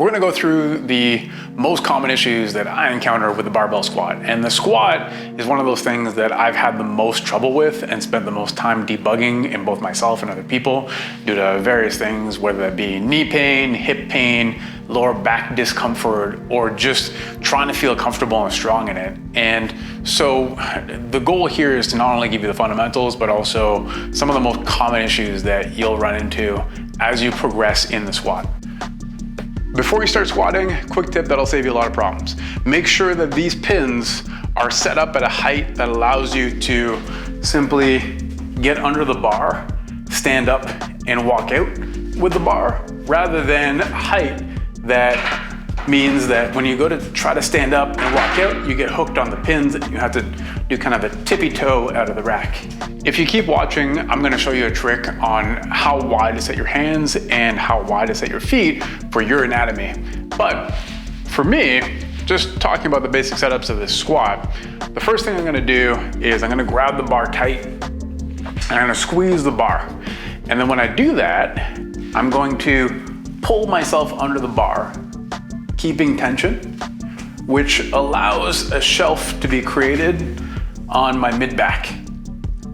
We're gonna go through the most common issues that I encounter with the barbell squat. And the squat is one of those things that I've had the most trouble with and spent the most time debugging in both myself and other people due to various things, whether that be knee pain, hip pain, lower back discomfort, or just trying to feel comfortable and strong in it. And so the goal here is to not only give you the fundamentals, but also some of the most common issues that you'll run into as you progress in the squat. Before you start squatting, quick tip that'll save you a lot of problems. Make sure that these pins are set up at a height that allows you to simply get under the bar, stand up, and walk out with the bar, rather than a height that means that when you go to try to stand up and walk out, you get hooked on the pins and you have to do kind of a tippy toe out of the rack. If you keep watching, I'm gonna show you a trick on how wide to set your hands and how wide to set your feet for your anatomy. But for me, just talking about the basic setups of this squat, the first thing I'm gonna do is I'm gonna grab the bar tight and I'm gonna squeeze the bar. And then when I do that, I'm going to pull myself under the bar, keeping tension, which allows a shelf to be created on my mid-back.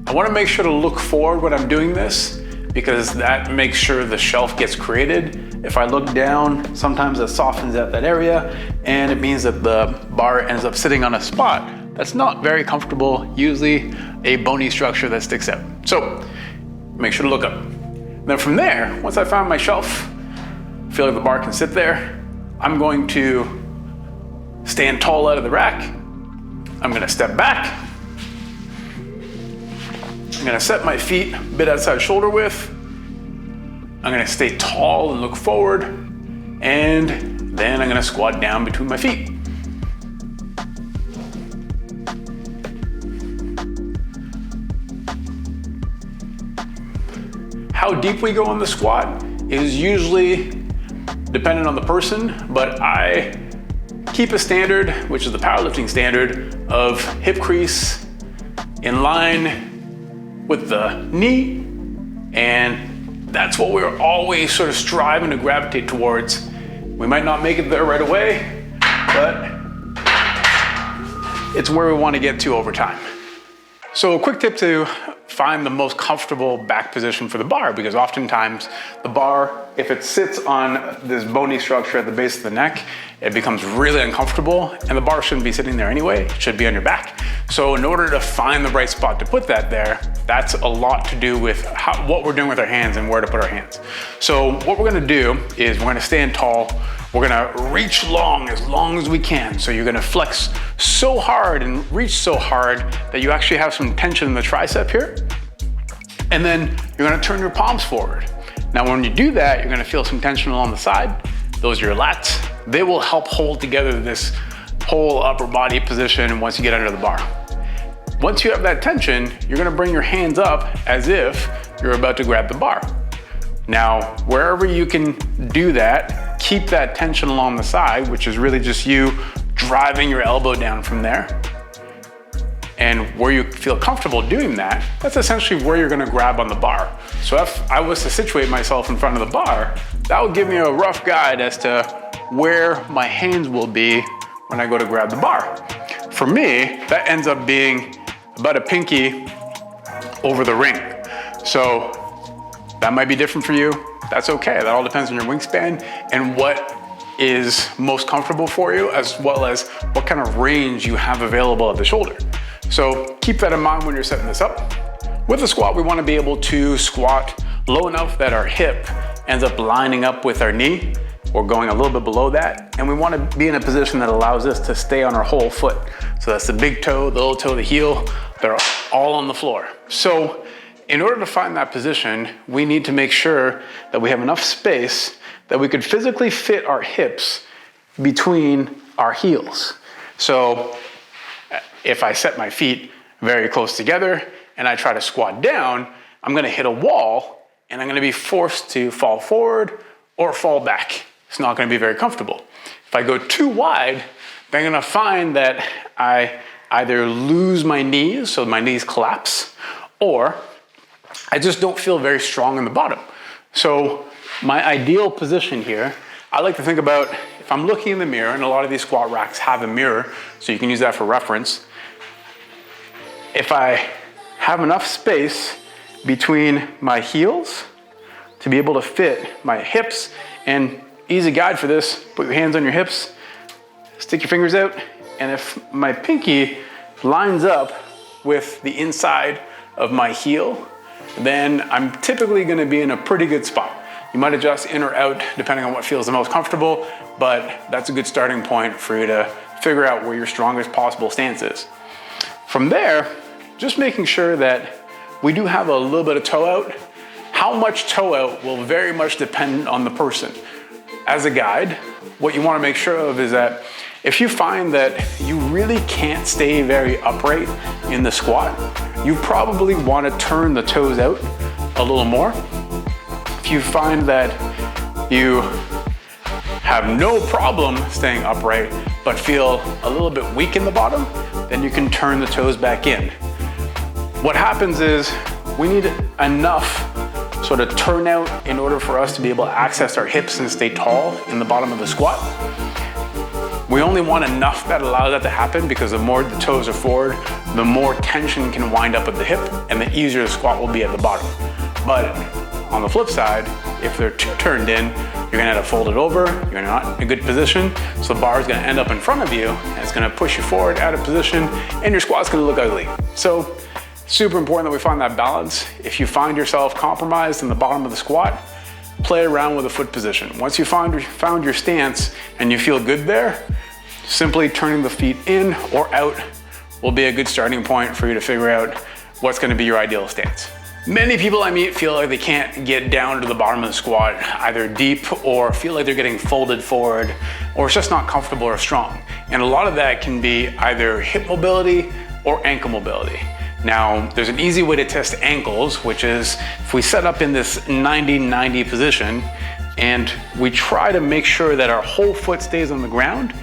I wanna make sure to look forward when I'm doing this because that makes sure the shelf gets created. If I look down, sometimes it softens out that area and it means that the bar ends up sitting on a spot that's not very comfortable, usually a bony structure that sticks out. So make sure to look up. And then from there, once I found my shelf, feel like the bar can sit there, I'm going to stand tall out of the rack. I'm gonna step back. I'm gonna set my feet a bit outside shoulder width. I'm gonna stay tall and look forward. And then I'm gonna squat down between my feet. How deep we go in the squat is usually dependent on the person, but I keep a standard, which is the powerlifting standard, of hip crease in line with the knee, and that's what we're always sort of striving to gravitate towards. We might not make it there right away, but it's where we want to get to over time. So a quick tip to find the most comfortable back position for the bar, because oftentimes the bar, if it sits on this bony structure at the base of the neck, it becomes really uncomfortable, and the bar shouldn't be sitting there anyway, it should be on your back. So in order to find the right spot to put that there, that's a lot to do with what we're doing with our hands and where to put our hands. So what we're gonna do is we're gonna stand tall, we're gonna reach long as we can. So you're gonna flex so hard and reach so hard that you actually have some tension in the tricep here. And then you're gonna turn your palms forward. Now when you do that, you're gonna feel some tension along the side. Those are your lats. They will help hold together this whole upper body position once you get under the bar. Once you have that tension, you're gonna bring your hands up as if you're about to grab the bar. Now, wherever you can do that, keep that tension along the side, which is really just you driving your elbow down from there. And where you feel comfortable doing that, that's essentially where you're gonna grab on the bar. So if I was to situate myself in front of the bar, that would give me a rough guide as to where my hands will be when I go to grab the bar. For me, that ends up being about a pinky over the ring. So that might be different for you. That's okay. That all depends on your wingspan and what is most comfortable for you, as well as what kind of range you have available at the shoulder. So keep that in mind when you're setting this up. With the squat, we want to be able to squat low enough that our hip ends up lining up with our knee or going a little bit below that. And we want to be in a position that allows us to stay on our whole foot. So that's the big toe, the little toe, the heel, they're all on the floor. So in order to find that position, we need to make sure that we have enough space that we could physically fit our hips between our heels. So if I set my feet very close together and I try to squat down, I'm gonna hit a wall and I'm gonna be forced to fall forward or fall back. It's not gonna be very comfortable. If I go too wide, then I'm gonna find that I either lose my knees, so my knees collapse, or I just don't feel very strong in the bottom. So my ideal position here, I like to think about, if I'm looking in the mirror, and a lot of these squat racks have a mirror, so you can use that for reference. If I have enough space between my heels to be able to fit my hips, and easy guide for this, put your hands on your hips, stick your fingers out, and if my pinky lines up with the inside of my heel, then I'm typically gonna be in a pretty good spot. You might adjust in or out depending on what feels the most comfortable, but that's a good starting point for you to figure out where your strongest possible stance is. From there, just making sure that we do have a little bit of toe out. How much toe out will very much depend on the person. As a guide, what you wanna make sure of is that if you find that you really can't stay very upright in the squat, you probably want to turn the toes out a little more. If you find that you have no problem staying upright but feel a little bit weak in the bottom, then you can turn the toes back in. What happens is we need enough sort of turnout in order for us to be able to access our hips and stay tall in the bottom of the squat. We only want enough that allows that to happen, because the more the toes are forward, the more tension can wind up at the hip and the easier the squat will be at the bottom. But on the flip side, if they're turned in, you're gonna have to fold it over, you're not in a good position, so the bar is gonna end up in front of you, and it's gonna push you forward out of position, and your squat's gonna look ugly. So, super important that we find that balance. If you find yourself compromised in the bottom of the squat, play around with the foot position. Once you found your stance and you feel good there, simply turning the feet in or out will be a good starting point for you to figure out what's gonna be your ideal stance. Many people I meet feel like they can't get down to the bottom of the squat, either deep or feel like they're getting folded forward, or it's just not comfortable or strong. And a lot of that can be either hip mobility or ankle mobility. Now, there's an easy way to test ankles, which is if we set up in this 90-90 position and we try to make sure that our whole foot stays on the ground,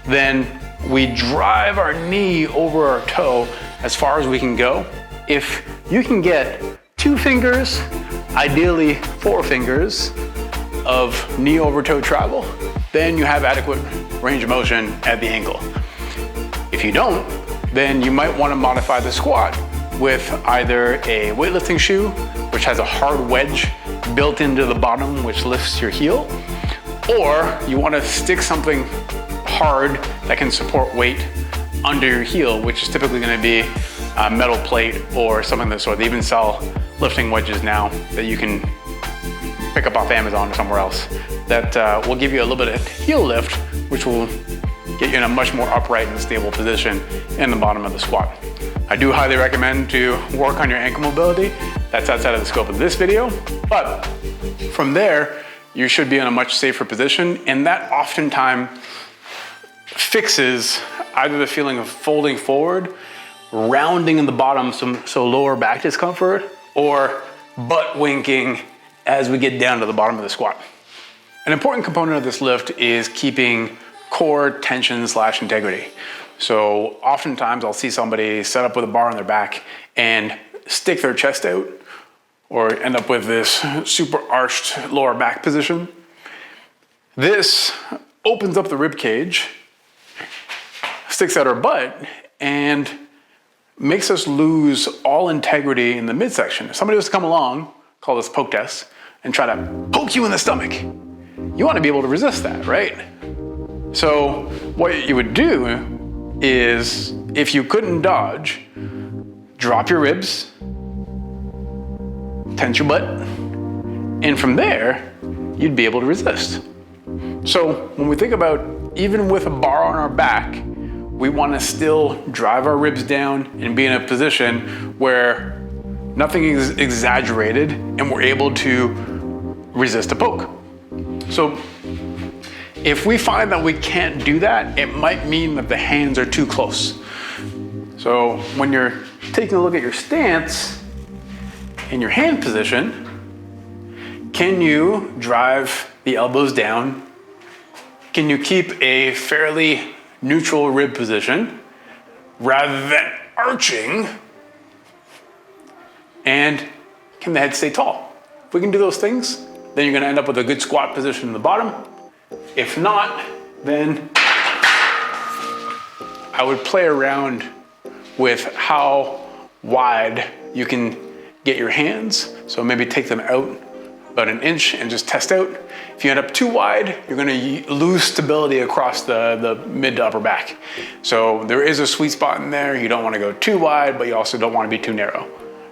then we drive our knee over our toe as far as we can go. If you can get 2 fingers, ideally 4 fingers of knee over toe travel, then you have adequate range of motion at the ankle. If you don't, then you might want to modify the squat with either a weightlifting shoe, which has a hard wedge built into the bottom, which lifts your heel, or you want to stick something hard that can support weight under your heel, which is typically going to be a metal plate or something of the sort. They even sell lifting wedges now that you can pick up off Amazon or somewhere else that will give you a little bit of heel lift, which will get you in a much more upright and stable position in the bottom of the squat. I do highly recommend to work on your ankle mobility. That's outside of the scope of this video, but from there, you should be in a much safer position, and that oftentimes fixes either the feeling of folding forward, rounding in the bottom, so lower back discomfort, or butt winking as we get down to the bottom of the squat. An important component of this lift is keeping core tension / integrity. So oftentimes I'll see somebody set up with a bar on their back and stick their chest out, or end up with this super arched lower back position. This opens up the rib cage, sticks out our butt, and makes us lose all integrity in the midsection. If somebody was to come along, call this poke test, and try to poke you in the stomach, you want to be able to resist that, right? So what you would do is, if you couldn't dodge, drop your ribs, tense your butt, and from there, you'd be able to resist. So when we think about, even with a bar on our back, we want to still drive our ribs down and be in a position where nothing is exaggerated and we're able to resist a poke. So if we find that we can't do that, it might mean that the hands are too close. So when you're taking a look at your stance in your hand position, can you drive the elbows down? Can you keep a fairly neutral rib position rather than arching? And can the head stay tall? If we can do those things, then you're gonna end up with a good squat position in the bottom If not, then I would play around with how wide you can get your hands. So maybe take them out about an inch and just test out. If you end up too wide, you're gonna lose stability across the mid to upper back. So there is a sweet spot in there. You don't wanna go too wide, but you also don't wanna be too narrow.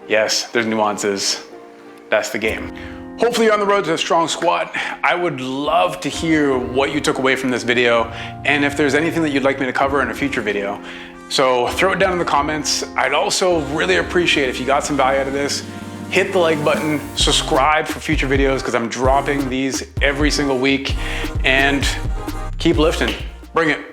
Yes, there's nuances. That's the game. Hopefully you're on the road to a strong squat. I would love to hear what you took away from this video and if there's anything that you'd like me to cover in a future video. So throw it down in the comments. I'd also really appreciate if you got some value out of this, hit the like button, subscribe for future videos because I'm dropping these every single week, and keep lifting. Bring it.